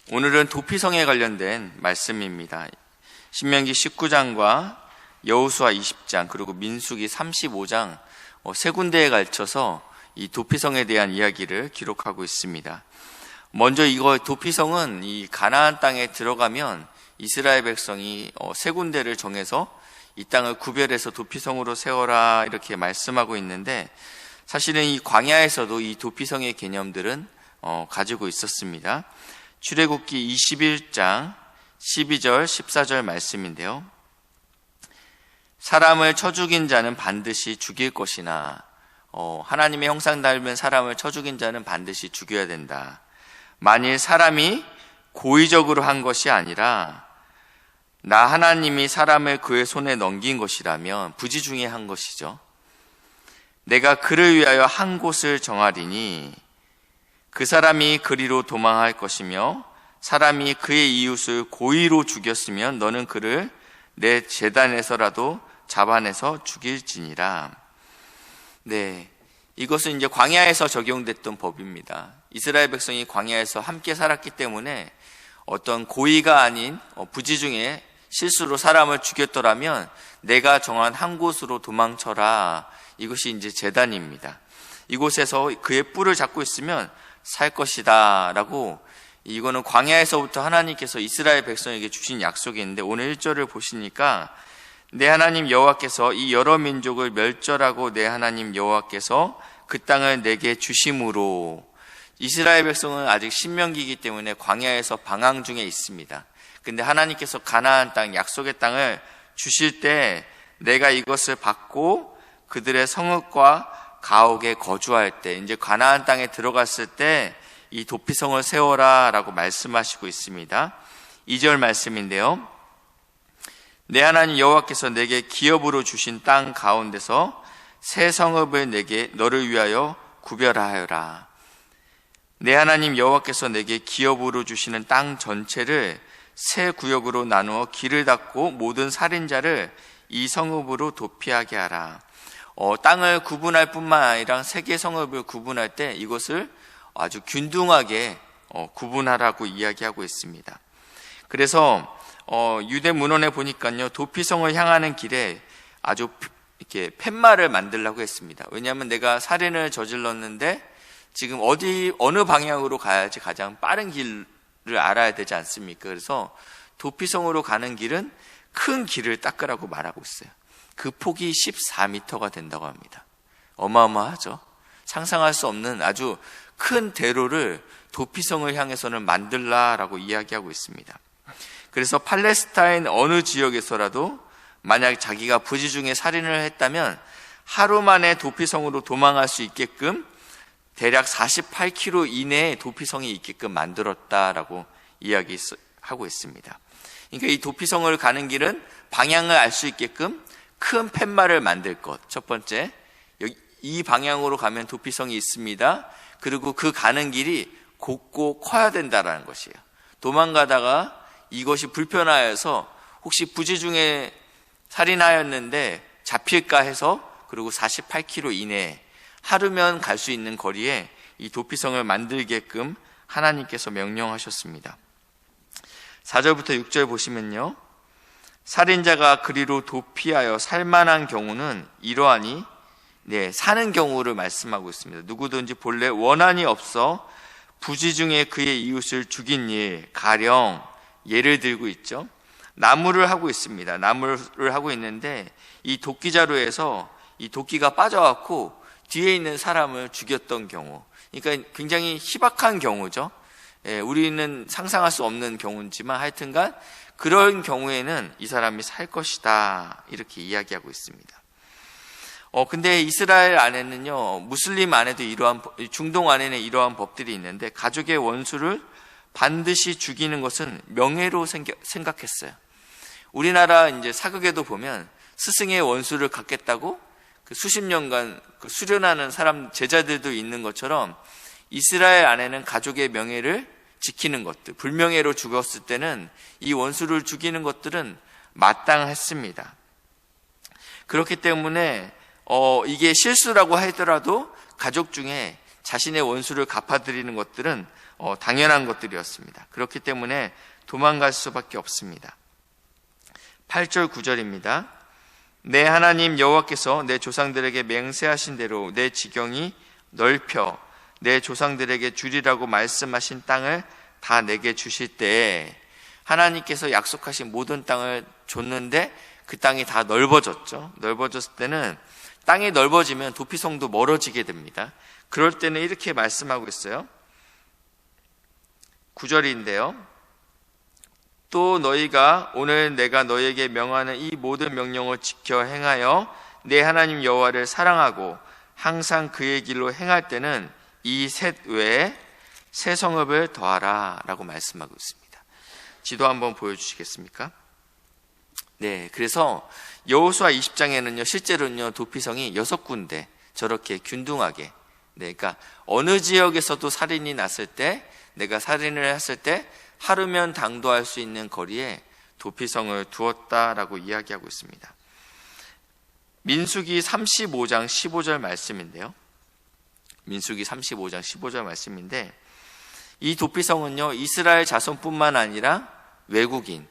오늘은 도피성에 관련된 말씀입니다. 신명기 19장과 여호수아 20장 그리고 민수기 35장 세 군데에 걸쳐서 이 도피성에 대한 이야기를 기록하고 있습니다. 먼저 이거 도피성은 이 가나안 땅에 들어가면 이스라엘 백성이 세 군데를 정해서 이 땅을 구별해서 도피성으로 세워라 이렇게 말씀하고 있는데, 사실은 이 광야에서도 이 도피성의 개념들은 가지고 있었습니다. 출애굽기 21장 12절 14절 말씀인데요. 사람을 쳐 죽인 자는 반드시 죽일 것이나 하나님의 형상 닮은 사람을 쳐 죽인 자는 반드시 죽여야 된다. 만일 사람이 고의적으로 한 것이 아니라 나 하나님이 사람을 그의 손에 넘긴 것이라면 부지 중에 한 것이죠. 내가 그를 위하여 한 곳을 정하리니 그 사람이 그리로 도망할 것이며 사람이 그의 이웃을 고의로 죽였으면 너는 그를 내 제단에서라도 잡아내서 죽일지니라. 네, 이것은 이제 광야에서 적용됐던 법입니다. 이스라엘 백성이 광야에서 함께 살았기 때문에 어떤 고의가 아닌 부지 중에 실수로 사람을 죽였더라면 내가 정한 한 곳으로 도망쳐라. 이것이 이제 제단입니다. 이곳에서 그의 뿔을 잡고 있으면 살 것이다 라고, 이거는 광야에서부터 하나님께서 이스라엘 백성에게 주신 약속이 있는데, 오늘 1절을 보시니까 내 하나님 여호와께서 이 여러 민족을 멸절하고 내 하나님 여호와께서 그 땅을 내게 주심으로, 이스라엘 백성은 아직 신명기이기 때문에 광야에서 방황 중에 있습니다. 근데 하나님께서 가나안 땅, 약속의 땅을 주실 때 내가 이것을 받고 그들의 성읍과 가옥에 거주할 때, 이제 가나안 땅에 들어갔을 때 이 도피성을 세워라 라고 말씀하시고 있습니다. 2절 말씀인데요. 내 하나님 여호와께서 내게 기업으로 주신 땅 가운데서 새 성읍을 내게 너를 위하여 구별하여라. 내 하나님 여호와께서 내게 기업으로 주시는 땅 전체를 새 구역으로 나누어 길을 닫고 모든 살인자를 이 성읍으로 도피하게 하라. 땅을 구분할 뿐만 아니라 세 개의 성읍을 구분할 때 이것을 아주 균등하게 구분하라고 이야기하고 있습니다. 그래서 유대 문헌에 보니까요, 도피성을 향하는 길에 아주 이렇게 팻말을 만들라고 했습니다. 왜냐하면 내가 살인을 저질렀는데 지금 어느 방향으로 가야지 가장 빠른 길을 알아야 되지 않습니까? 그래서 도피성으로 가는 길은 큰 길을 닦으라고 말하고 있어요. 그 폭이 14m가 된다고 합니다. 어마어마하죠. 상상할 수 없는 아주 큰 대로를 도피성을 향해서는 만들라라고 이야기하고 있습니다. 그래서 팔레스타인 어느 지역에서라도 만약 자기가 부지 중에 살인을 했다면 하루 만에 도피성으로 도망할 수 있게끔 대략 48km 이내에 도피성이 있게끔 만들었다라고 이야기하고 있습니다. 그러니까 이 도피성을 가는 길은 방향을 알 수 있게끔 큰 팻말을 만들 것. 첫 번째, 이 방향으로 가면 도피성이 있습니다. 그리고 그 가는 길이 곱고 커야 된다라는 것이에요. 도망가다가 이것이 불편하여서 혹시 부지 중에 살인하였는데 잡힐까 해서, 그리고 48km 이내에 하루면 갈 수 있는 거리에 이 도피성을 만들게끔 하나님께서 명령하셨습니다. 4절부터 6절 보시면요, 살인자가 그리로 도피하여 살만한 경우는 이러하니, 사는 경우를 말씀하고 있습니다. 누구든지 본래 원한이 없어 부지 중에 그의 이웃을 죽인 일, 가령 예를 들고 있죠. 나무를 하고 있습니다. 나무를 하고 있는데 이 도끼자루에서 이 도끼가 빠져갖고 뒤에 있는 사람을 죽였던 경우, 그러니까 굉장히 희박한 경우죠. 우리는 상상할 수 없는 경우지만 하여튼간 그런 경우에는 이 사람이 살 것이다 이렇게 이야기하고 있습니다. 근데 이스라엘 안에는요, 무슬림 안에도 중동 안에는 이러한 법들이 있는데 가족의 원수를 반드시 죽이는 것은 명예로 생각했어요. 우리나라 이제 사극에도 보면 스승의 원수를 갚겠다고 그 수십 년간 수련하는 사람 제자들도 있는 것처럼 이스라엘 안에는 가족의 명예를 지키는 것들, 불명예로 죽었을 때는 이 원수를 죽이는 것들은 마땅했습니다. 그렇기 때문에 이게 실수라고 하더라도 가족 중에 자신의 원수를 갚아드리는 것들은 당연한 것들이었습니다. 그렇기 때문에 도망갈 수밖에 없습니다. 8절 9절입니다. 내 하나님 여호와께서 내 조상들에게 맹세하신 대로 내 지경이 넓혀 내 조상들에게 주리라고 말씀하신 땅을 다 내게 주실 때에, 하나님께서 약속하신 모든 땅을 줬는데 그 땅이 다 넓어졌죠. 넓어졌을 때는, 땅이 넓어지면 도피성도 멀어지게 됩니다. 그럴 때는 이렇게 말씀하고 있어요. 9절인데요. 또 너희가 오늘 내가 너희에게 명하는 이 모든 명령을 지켜 행하여 내 하나님 여호와를 사랑하고 항상 그의 길로 행할 때는 이 셋 외에 새 성읍을 더하라 라고 말씀하고 있습니다. 지도 한번 보여주시겠습니까? 네, 그래서 여호수아 20장에는요 실제로는요 도피성이 6군데 저렇게 균등하게, 네, 그러니까 어느 지역에서도 살인이 났을 때, 내가 살인을 했을 때 하루면 당도할 수 있는 거리에 도피성을 두었다라고 이야기하고 있습니다. 민수기 35장 15절 말씀인데요. 민수기 35장 15절 말씀인데, 이 도피성은요 이스라엘 자손뿐만 아니라 외국인,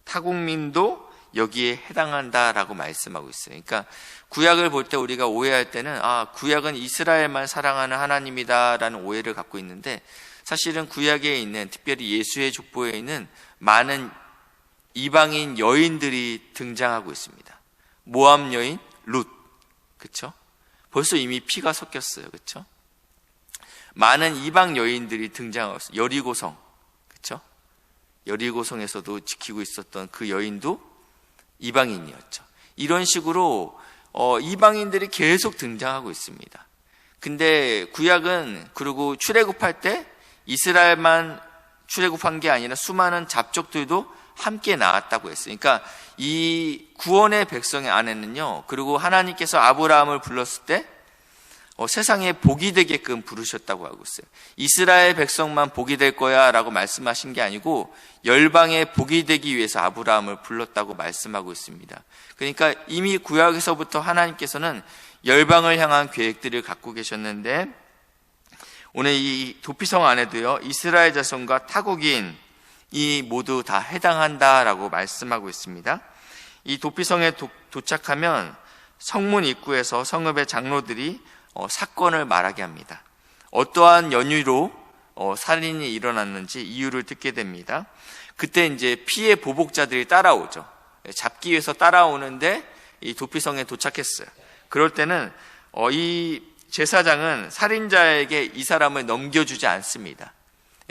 타국민도 여기에 해당한다라고 말씀하고 있어요. 그러니까 구약을 볼 때 우리가 오해할 때는 구약은 이스라엘만 사랑하는 하나님이다라는 오해를 갖고 있는데, 사실은 구약에 있는, 특별히 예수의 족보에 있는 많은 이방인 여인들이 등장하고 있습니다. 모압 여인 룻, 그렇죠? 벌써 이미 피가 섞였어요, 그렇죠? 많은 이방 여인들이 등장하고 있어요. 여리고성, 그렇죠? 여리고성에서도 지키고 있었던 그 여인도 이방인이었죠. 이런 식으로 이방인들이 계속 등장하고 있습니다. 근데 구약은, 그리고 출애굽할 때 이스라엘만 출애굽한 게 아니라 수많은 잡족들도 함께 나왔다고 했어요. 그러니까 이 구원의 백성의 안에는요, 그리고 하나님께서 아브라함을 불렀을 때 세상에 복이 되게끔 부르셨다고 하고 있어요. 이스라엘 백성만 복이 될 거야 라고 말씀하신 게 아니고 열방에 복이 되기 위해서 아브라함을 불렀다고 말씀하고 있습니다. 그러니까 이미 구약에서부터 하나님께서는 열방을 향한 계획들을 갖고 계셨는데, 오늘 이 도피성 안에도요 이스라엘 자손과 타국인 이 모두 다 해당한다라고 말씀하고 있습니다. 이 도피성에 도착하면 성문 입구에서 성읍의 장로들이 사건을 말하게 합니다. 어떠한 연유로 살인이 일어났는지 이유를 듣게 됩니다. 그때 이제 피해 보복자들이 따라오죠. 잡기 위해서 따라오는데 이 도피성에 도착했어요. 그럴 때는 이 제사장은 살인자에게 이 사람을 넘겨주지 않습니다.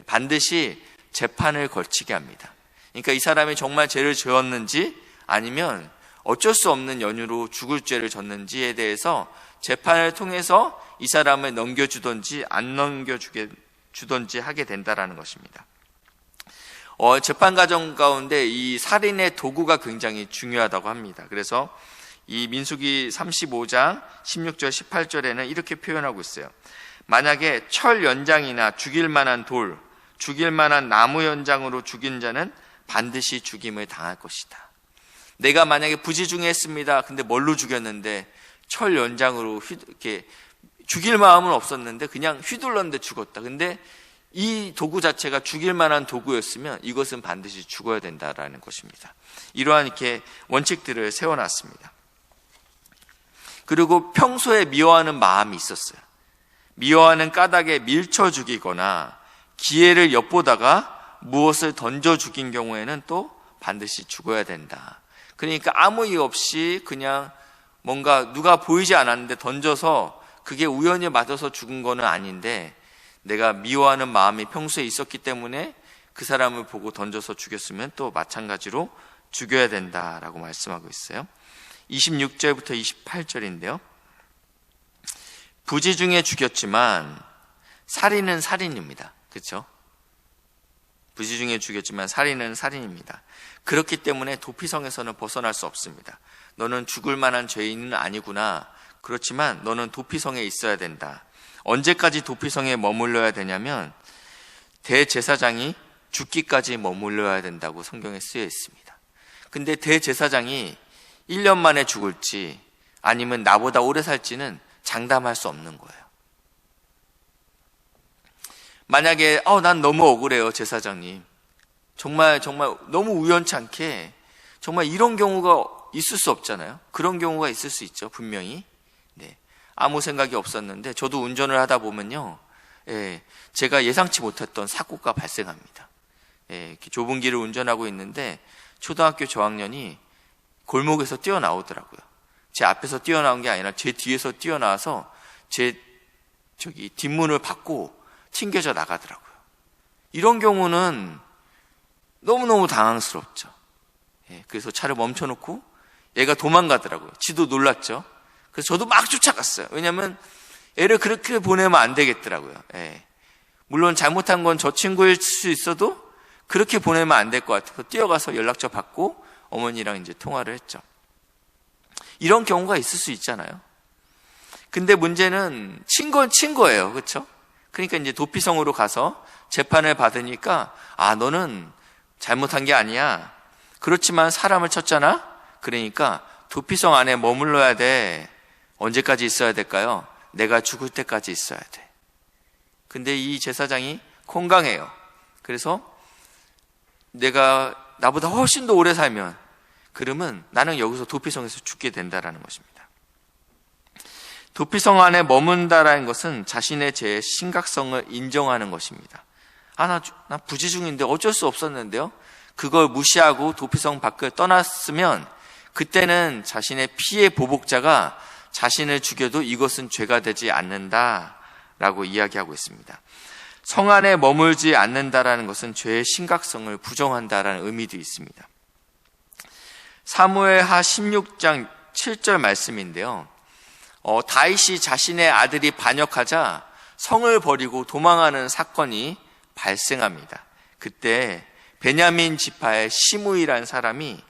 반드시 재판을 걸치게 합니다. 그러니까 이 사람이 정말 죄를 지었는지 아니면 어쩔 수 없는 연유로 죽을 죄를 졌는지에 대해서 재판을 통해서 이 사람을 넘겨주든지 안 넘겨주든지 하게 된다라는 것입니다. 재판 과정 가운데 이 살인의 도구가 굉장히 중요하다고 합니다. 그래서 이 민수기 35장 16절 18절에는 이렇게 표현하고 있어요. 만약에 철 연장이나 죽일 만한 돌, 죽일 만한 나무 연장으로 죽인 자는 반드시 죽임을 당할 것이다. 내가 만약에 부지중했습니다. 근데 뭘로 죽였는데 철 연장으로 이렇게 죽일 마음은 없었는데 그냥 휘둘렀는데 죽었다. 근데 이 도구 자체가 죽일 만한 도구였으면 이것은 반드시 죽어야 된다라는 것입니다. 이러한 이렇게 원칙들을 세워놨습니다. 그리고 평소에 미워하는 마음이 있었어요. 미워하는 까닭에 밀쳐 죽이거나 기회를 엿보다가 무엇을 던져 죽인 경우에는 또 반드시 죽어야 된다. 그러니까 아무 이유 없이 그냥 뭔가 누가 보이지 않았는데 던져서 그게 우연히 맞아서 죽은 거는 아닌데, 내가 미워하는 마음이 평소에 있었기 때문에 그 사람을 보고 던져서 죽였으면 또 마찬가지로 죽여야 된다라고 말씀하고 있어요. 26절부터 28절인데요. 부지중에 죽였지만 살인은 살인입니다. 그렇죠? 부지중에 죽였지만 살인은 살인입니다. 그렇기 때문에 도피성에서는 벗어날 수 없습니다. 너는 죽을 만한 죄인은 아니구나. 그렇지만 너는 도피성에 있어야 된다. 언제까지 도피성에 머물러야 되냐면 대제사장이 죽기까지 머물러야 된다고 성경에 쓰여 있습니다. 근데 대제사장이 1년 만에 죽을지 아니면 나보다 오래 살지는 장담할 수 없는 거예요. 만약에 난 너무 억울해요, 제사장님. 정말 너무 우연찮게 정말 이런 경우가 있을 수 없잖아요. 그런 경우가 있을 수 있죠, 분명히. 네, 아무 생각이 없었는데 저도 운전을 하다 보면요, 제가 예상치 못했던 사고가 발생합니다. 이렇게 좁은 길을 운전하고 있는데 초등학교 저학년이 골목에서 뛰어나오더라고요. 제 앞에서 뛰어나온 게 아니라 제 뒤에서 뛰어나와서 제 뒷문을 받고 튕겨져 나가더라고요. 이런 경우는 너무너무 당황스럽죠. 그래서 차를 멈춰놓고 얘가 도망가더라고요. 지도 놀랐죠. 그래서 저도 막 쫓아갔어요. 왜냐하면 애를 그렇게 보내면 안 되겠더라고요. 물론 잘못한 건 저 친구일 수 있어도 그렇게 보내면 안 될 것 같아서 뛰어가서 연락처 받고 어머니랑 이제 통화를 했죠. 이런 경우가 있을 수 있잖아요. 근데 문제는 친 건 친 거예요. 그렇죠? 그러니까 이제 도피성으로 가서 재판을 받으니까 너는 잘못한 게 아니야. 그렇지만 사람을 쳤잖아. 그러니까 도피성 안에 머물러야 돼. 언제까지 있어야 될까요? 내가 죽을 때까지 있어야 돼. 근데 이 제사장이 건강해요. 그래서 내가 나보다 훨씬 더 오래 살면 그러면 나는 여기서 도피성에서 죽게 된다라는 것입니다. 도피성 안에 머문다라는 것은 자신의 죄의 심각성을 인정하는 것입니다. 나 부재 중인데 어쩔 수 없었는데요. 그걸 무시하고 도피성 밖을 떠났으면 그때는 자신의 피해 보복자가 자신을 죽여도 이것은 죄가 되지 않는다라고 이야기하고 있습니다. 성 안에 머물지 않는다라는 것은 죄의 심각성을 부정한다라는 의미도 있습니다. 사무엘하 16장 7절 말씀인데요. 다윗이 자신의 아들이 반역하자 성을 버리고 도망하는 사건이 발생합니다. 그때 베냐민 지파의 시므이라는 사람이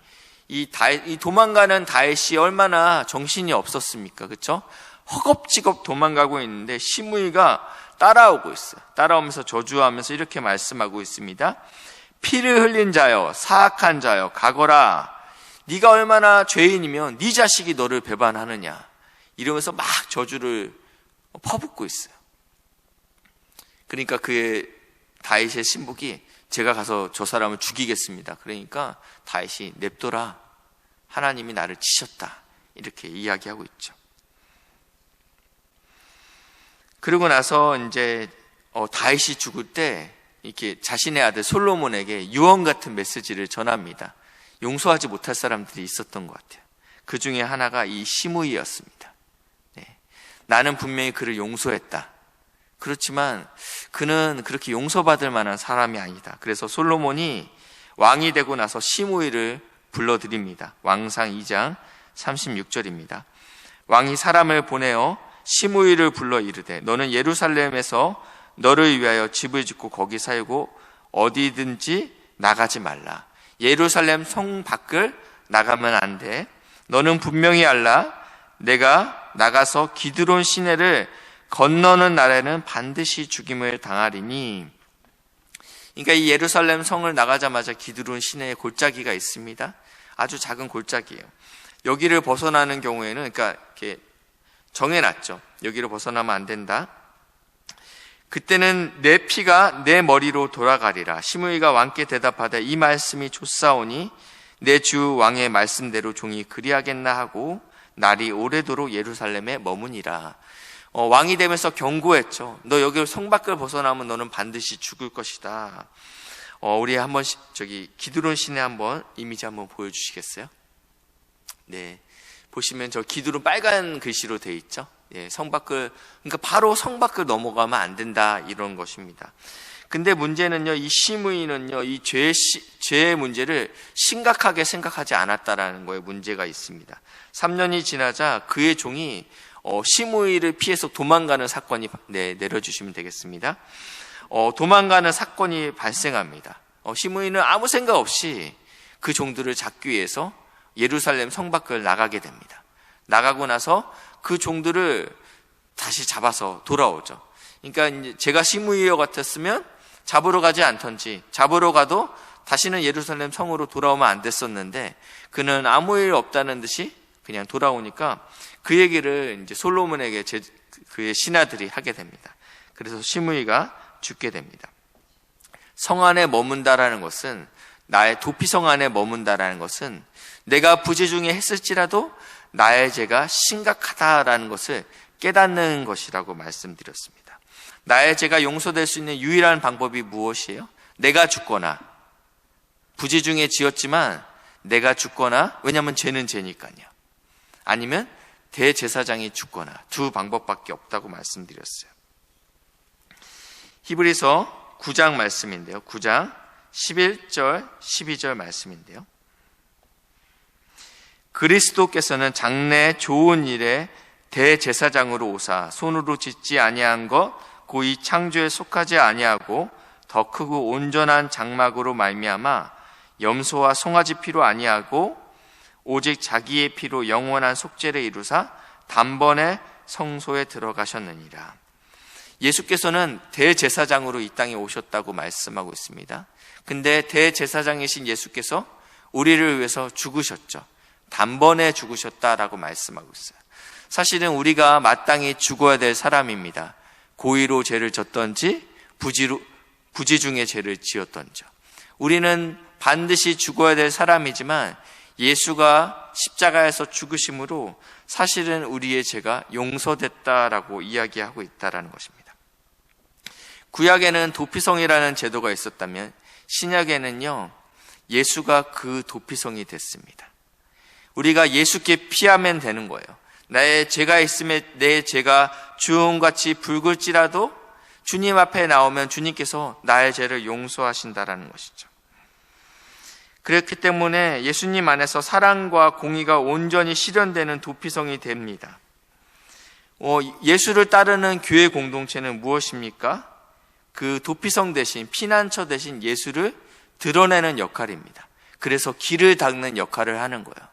이 도망가는 다윗이 얼마나 정신이 없었습니까? 그렇죠? 허겁지겁 도망가고 있는데 시므이가 따라오고 있어요. 따라오면서 저주하면서 이렇게 말씀하고 있습니다. 피를 흘린 자여, 사악한 자여, 가거라. 네가 얼마나 죄인이면 네 자식이 너를 배반하느냐. 이러면서 막 저주를 퍼붓고 있어요. 그러니까 그의 다윗의 신복이 제가 가서 저 사람을 죽이겠습니다. 그러니까 다윗이 냅둬라. 하나님이 나를 치셨다. 이렇게 이야기하고 있죠. 그러고 나서 이제 다윗이 죽을 때 이렇게 자신의 아들 솔로몬에게 유언 같은 메시지를 전합니다. 용서하지 못할 사람들이 있었던 것 같아요. 그 중에 하나가 이 시므이였습니다. 나는 분명히 그를 용서했다. 그렇지만 그는 그렇게 용서받을 만한 사람이 아니다. 그래서 솔로몬이 왕이 되고 나서 시므이를 불러드립니다. 왕상 2장 36절입니다. 왕이 사람을 보내어 시므이를 불러 이르되 너는 예루살렘에서 너를 위하여 집을 짓고 거기 살고 어디든지 나가지 말라. 예루살렘 성 밖을 나가면 안 돼. 너는 분명히 알라. 내가 나가서 기드론 시내를 건너는 날에는 반드시 죽임을 당하리니. 그러니까 이 예루살렘 성을 나가자마자 기드론 시내에 골짜기가 있습니다. 아주 작은 골짜기예요. 여기를 벗어나는 경우에는 그러니까 이렇게 정해놨죠. 여기를 벗어나면 안 된다. 그때는 내 피가 내 머리로 돌아가리라. 시므이가 왕께 대답하되 이 말씀이 좋사오니 내 주 왕의 말씀대로 종이 그리하겠나 하고 날이 오래도록 예루살렘에 머무니라. 왕이 되면서 경고했죠. 너 여기 성 밖을 벗어나면 너는 반드시 죽을 것이다. 우리 한번 기드론 시내 한번 이미지 한번 보여주시겠어요? 네, 보시면 저 기드론 빨간 글씨로 돼 있죠. 성 밖을, 그러니까 바로 성 밖을 넘어가면 안 된다 이런 것입니다. 근데 문제는요, 이 시므이는요, 이 죄의 문제를 심각하게 생각하지 않았다라는 거에 문제가 있습니다. 3년이 지나자 그의 종이 시므이를 피해서 도망가는 사건이 내려주시면 되겠습니다. 도망가는 사건이 발생합니다. 시므이는 아무 생각 없이 그 종들을 잡기 위해서 예루살렘 성 밖을 나가게 됩니다. 나가고 나서 그 종들을 다시 잡아서 돌아오죠. 그러니까 이제 제가 시므이여 같았으면 잡으러 가지 않던지, 잡으러 가도 다시는 예루살렘 성으로 돌아오면 안 됐었는데 그는 아무 일 없다는 듯이 그냥 돌아오니까 그 얘기를 이제 솔로몬에게 그의 신하들이 하게 됩니다. 그래서 시므이가 죽게 됩니다. 성 안에 머문다라는 것은, 나의 도피성 안에 머문다라는 것은 내가 부재중에 했을지라도 나의 죄가 심각하다라는 것을 깨닫는 것이라고 말씀드렸습니다. 나의 죄가 용서될 수 있는 유일한 방법이 무엇이에요? 내가 죽거나, 부재중에 지었지만 내가 죽거나, 왜냐하면 죄는 죄니까요. 아니면 대제사장이 죽거나, 두 방법밖에 없다고 말씀드렸어요. 히브리서 9장 말씀인데요. 9장 11절, 12절 말씀인데요. 그리스도께서는 장래 좋은 일에 대제사장으로 오사 손으로 짓지 아니한 것 고이 창조에 속하지 아니하고 더 크고 온전한 장막으로 말미암아 염소와 송아지 피로 아니하고 오직 자기의 피로 영원한 속죄를 이루사 단번에 성소에 들어가셨느니라. 예수께서는 대제사장으로 이 땅에 오셨다고 말씀하고 있습니다. 근데 대제사장이신 예수께서 우리를 위해서 죽으셨죠. 단번에 죽으셨다라고 말씀하고 있어요. 사실은 우리가 마땅히 죽어야 될 사람입니다. 고의로 죄를 졌던지 부지중에 죄를 지었던지. 우리는 반드시 죽어야 될 사람이지만 예수가 십자가에서 죽으심으로 사실은 우리의 죄가 용서됐다라고 이야기하고 있다라는 것입니다. 구약에는 도피성이라는 제도가 있었다면 신약에는요, 예수가 그 도피성이 됐습니다. 우리가 예수께 피하면 되는 거예요. 나의 죄가 있음에 내 죄가 주홍같이 붉을지라도 주님 앞에 나오면 주님께서 나의 죄를 용서하신다라는 것이죠. 그렇기 때문에 예수님 안에서 사랑과 공의가 온전히 실현되는 도피성이 됩니다. 예수를 따르는 교회 공동체는 무엇입니까? 그 도피성 대신, 피난처 대신 예수를 드러내는 역할입니다. 그래서 길을 닦는 역할을 하는 거예요.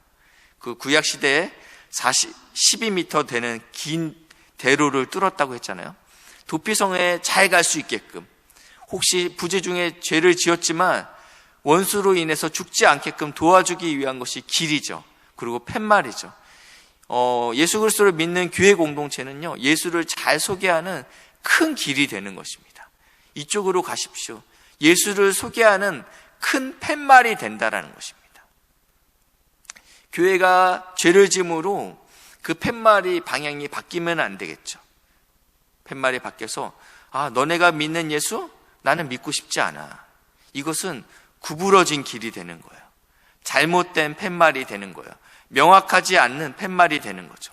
그 구약시대에 12m 되는 긴 대로를 뚫었다고 했잖아요. 도피성에 잘 갈 수 있게끔, 혹시 부재중에 죄를 지었지만 원수로 인해서 죽지 않게끔 도와주기 위한 것이 길이죠. 그리고 팻말이죠. 예수 그리스도를 믿는 교회 공동체는요, 예수를 잘 소개하는 큰 길이 되는 것입니다. 이쪽으로 가십시오. 예수를 소개하는 큰 팻말이 된다라는 것입니다. 교회가 죄를 지음으로 그 팻말이 방향이 바뀌면 안 되겠죠. 팻말이 바뀌어서 너네가 믿는 예수? 나는 믿고 싶지 않아. 이것은 구부러진 길이 되는 거예요. 잘못된 팻말이 되는 거예요. 명확하지 않는 팻말이 되는 거죠.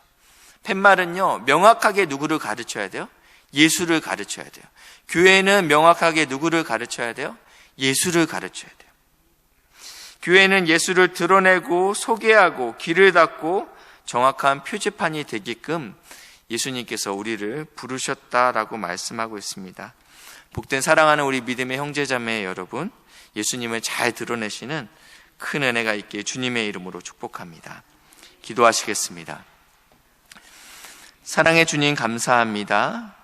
팻말은요, 명확하게 누구를 가르쳐야 돼요? 예수를 가르쳐야 돼요. 교회는 명확하게 누구를 가르쳐야 돼요? 예수를 가르쳐야 돼요. 교회는 예수를 드러내고 소개하고 길을 닦고 정확한 표지판이 되게끔 예수님께서 우리를 부르셨다라고 말씀하고 있습니다. 복된 사랑하는 우리 믿음의 형제자매 여러분, 예수님을 잘 드러내시는 큰 은혜가 있기에 주님의 이름으로 축복합니다. 기도하시겠습니다. 사랑의 주님, 감사합니다.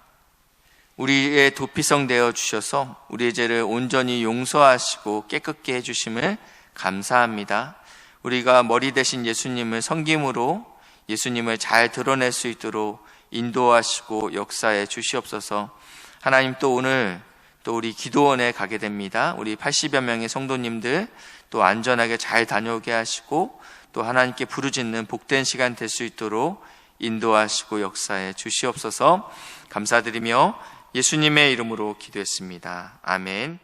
우리의 도피성 되어 주셔서 우리의 죄를 온전히 용서하시고 깨끗게 해주심을 감사합니다. 우리가 머리 대신 예수님을 섬김으로 예수님을 잘 드러낼 수 있도록 인도하시고 역사해 주시옵소서. 하나님, 또 오늘 또 우리 기도원에 가게 됩니다. 우리 80여 명의 성도님들 또 안전하게 잘 다녀오게 하시고 또 하나님께 부르짖는 복된 시간 될 수 있도록 인도하시고 역사해 주시옵소서. 감사드리며 예수님의 이름으로 기도했습니다. 아멘.